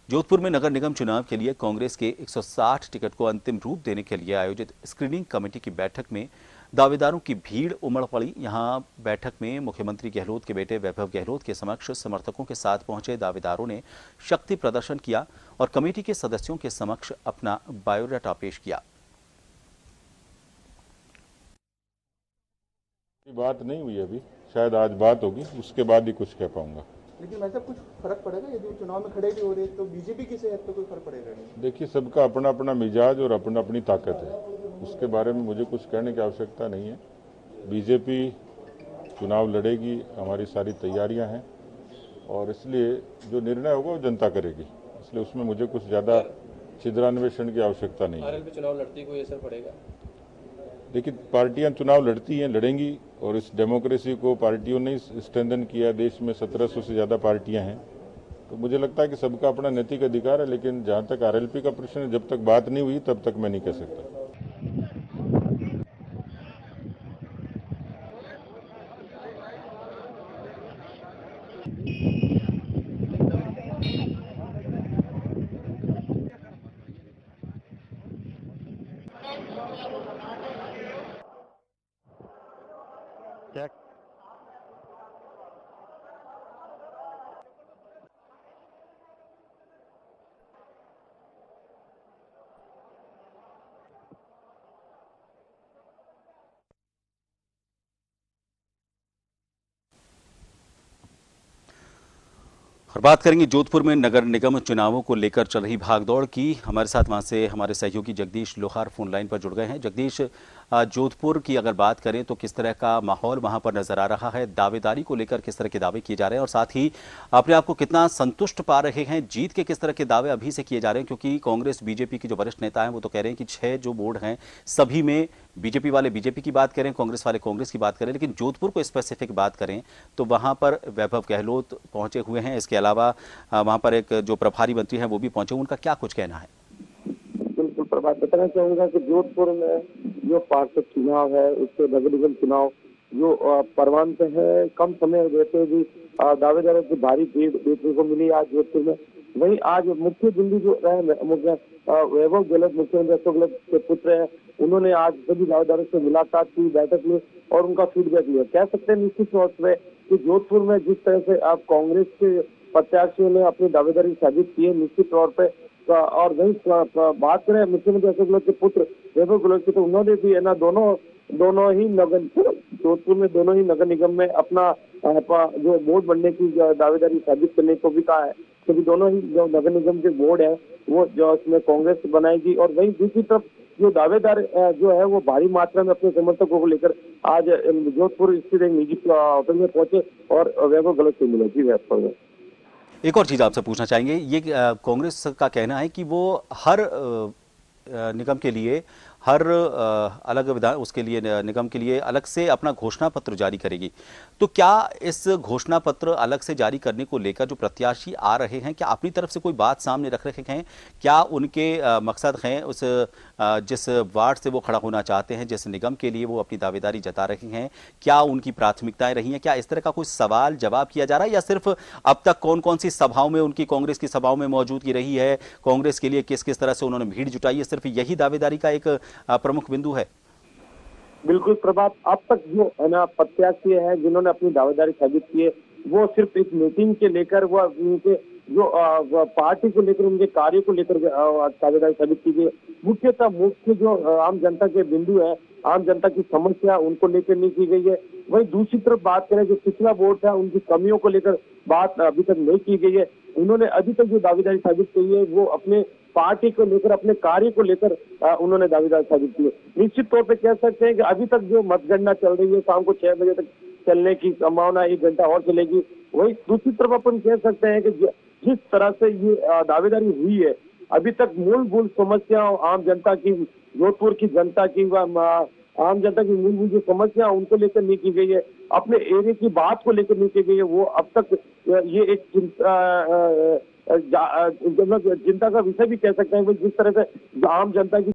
जोधपुर में नगर निगम चुनाव के लिए कांग्रेस के 160 टिकट को अंतिम रूप देने के लिए आयोजित स्क्रीनिंग कमेटी की बैठक में दावेदारों की भीड़ उमड़ पड़ी। यहां बैठक में मुख्यमंत्री गहलोत के बेटे वैभव गहलोत के समक्ष समर्थकों के साथ पहुंचे दावेदारों ने शक्ति प्रदर्शन किया और कमेटी के सदस्यों के समक्ष अपना बायोडाटा पेश किया। बात नहीं हुई अभी, शायद आज बात होगी, उसके बाद ही कुछ कह पाऊंगा। लेकिन वैसा कुछ फर्क पड़ेगा यदि चुनाव में खड़े भी हो रहे तो बीजेपी की सेहत पे कोई फर्क पड़ेगा नहीं? देखिए, सबका अपना अपना मिजाज और अपना अपनी ताकत है, उसके बारे में मुझे कुछ कहने की आवश्यकता नहीं है। बीजेपी चुनाव लड़ेगी, हमारी सारी तैयारियां हैं और इसलिए जो निर्णय होगा वो जनता करेगी, इसलिए उसमें मुझे कुछ ज़्यादा छिद्रान्वेषण की आवश्यकता नहीं है। आरएलपी चुनाव लड़ती कोई असर पड़ेगा? देखिए, पार्टियां चुनाव लड़ती हैं, लड़ेंगी और इस डेमोक्रेसी को पार्टियों ने स्ट्रेंथन किया। देश में 1700 से ज़्यादा पार्टियां हैं, तो मुझे लगता है कि सबका अपना नैतिक अधिकार है। लेकिन जहां तक आरएलपी का प्रश्न है, जब तक बात नहीं हुई तब तक मैं नहीं कह सकता। क्या और बात करेंगे जोधपुर में नगर निगम चुनावों को लेकर चल रही भागदौड़ की। हमारे साथ वहां से हमारे सहयोगी जगदीश लोहार फोन लाइन पर जुड़ गए हैं। जगदीश, जोधपुर की अगर बात करें तो किस तरह का माहौल वहां पर नजर आ रहा है, दावेदारी को लेकर किस तरह के दावे किए जा रहे हैं और साथ ही अपने आप को कितना संतुष्ट पा रहे हैं, जीत के किस तरह के दावे अभी से किए जा रहे हैं? क्योंकि कांग्रेस बीजेपी के जो वरिष्ठ नेता हैं वो तो कह रहे हैं कि 6 जो बोर्ड हैं सभी में बीजेपी वाले बीजेपी की बात करें, कांग्रेस वाले कांग्रेस की बात करें, लेकिन जोधपुर को स्पेसिफिक बात करें तो वहां पर वैभव गहलोत पहुंचे हुए हैं। इसके अलावा वहां पर एक जो प्रभारी मंत्री हैं वो भी पहुंचे, उनका क्या कुछ कहना है? बिल्कुल प्रभात बताना चाहूंगा कि जोधपुर में जो पार्षद चुनाव है, उससे नगर निगम चुनाव जो परवान पे है, कम समय रहते भी दावेदारों की भारी भीड़ देखने को मिली आज जोधपुर में। वहीं आज मुख्य बिंदु जो रहे वैभव गहलोत, मुख्यमंत्री अशोक गहलोत के पुत्र हैं, उन्होंने आज सभी दावेदारों से मुलाकात की, बैठक ली और उनका फीडबैक लिया। कह सकते हैं निश्चित तौर पर कि जोधपुर में जिस तरह से आप कांग्रेस के प्रत्याशियों ने अपनी दावेदारी साबित की है, निश्चित तौर पर और वही बात करें मुख्यमंत्री अशोक गहलोत के पुत्र वैभव गहलोत की, तो उन्होंने भी है ना दोनों ही नगर जोधपुर में दोनों ही नगर निगम में अपना जो बोर्ड बनने की दावेदारी साबित करने को भी कहा है। क्योंकि दोनों ही जो नगर निगम के बोर्ड है वो जो उसमें कांग्रेस बनाएगी और वहीं दूसरी तरफ जो दावेदार जो है वो भारी मात्रा में अपने समर्थकों को लेकर आज जोधपुर स्थित एक निजी होटल में पहुंचे और वैभव गहलोत से मिले। जी वैभव, एक और चीज आपसे पूछना चाहेंगे, ये कांग्रेस का कहना है कि वो हर निगम के लिए हर अलग विधान उसके लिए निगम के लिए अलग से अपना घोषणा पत्र जारी करेगी। तो क्या इस घोषणा पत्र अलग से जारी करने को लेकर जो प्रत्याशी आ रहे हैं, क्या अपनी तरफ से कोई बात सामने रख रहे हैं? क्या उनके मकसद हैं उस जिस वार्ड से वो खड़ा होना चाहते हैं, जिस निगम के लिए वो अपनी दावेदारी जता रहे हैं, क्या उनकी प्राथमिकताएं रही हैं? क्या इस तरह का कोई सवाल जवाब किया जा रहा है या सिर्फ अब तक कौन कौन सी सभाओं में उनकी कांग्रेस की सभाओं में मौजूदगी रही है, कांग्रेस के लिए किस किस तरह से उन्होंने भीड़ जुटाई है, सिर्फ यही दावेदारी का एक प्रमुख बिंदु है? बिल्कुल प्रभात, अब तक जो है ना प्रत्याशी है जिन्होंने अपनी दावेदारी साबित की है वो सिर्फ इस मीटिंग के लेकर वो उनके जो पार्टी को लेकर उनके कार्य को लेकर दावेदारी साबित की गई। मुख्य जो आम जनता के बिंदु है, आम जनता की समस्या उनको लेकर नहीं की गई है। वहीं दूसरी तरफ बात करें जो पिछला बोर्ड था उनकी कमियों को लेकर बात अभी तक नहीं की गई है। उन्होंने अभी तक जो दावेदारी साबित की है वो अपने पार्टी को लेकर, अपने कार्य को लेकर उन्होंने दावेदारी साबित की है। निश्चित तौर पे कह सकते हैं कि अभी तक जो मतगणना चल रही है शाम को 6 बजे तक चलने की संभावना, 1 घंटा और चलेगी। वही दूसरी तरफ अपन कह सकते हैं कि जिस तरह से ये दावेदारी हुई है, अभी तक मूलभूत समस्याओं आम जनता की, जोधपुर की जनता की आम जनता की मूलभूत जो समस्या उनको लेकर नहीं की गई है, अपने एरिया की बात को लेकर नहीं की गई है। वो अब तक ये एक चिंता का विषय भी कह सकते हैं जिस तरह से आम जनता की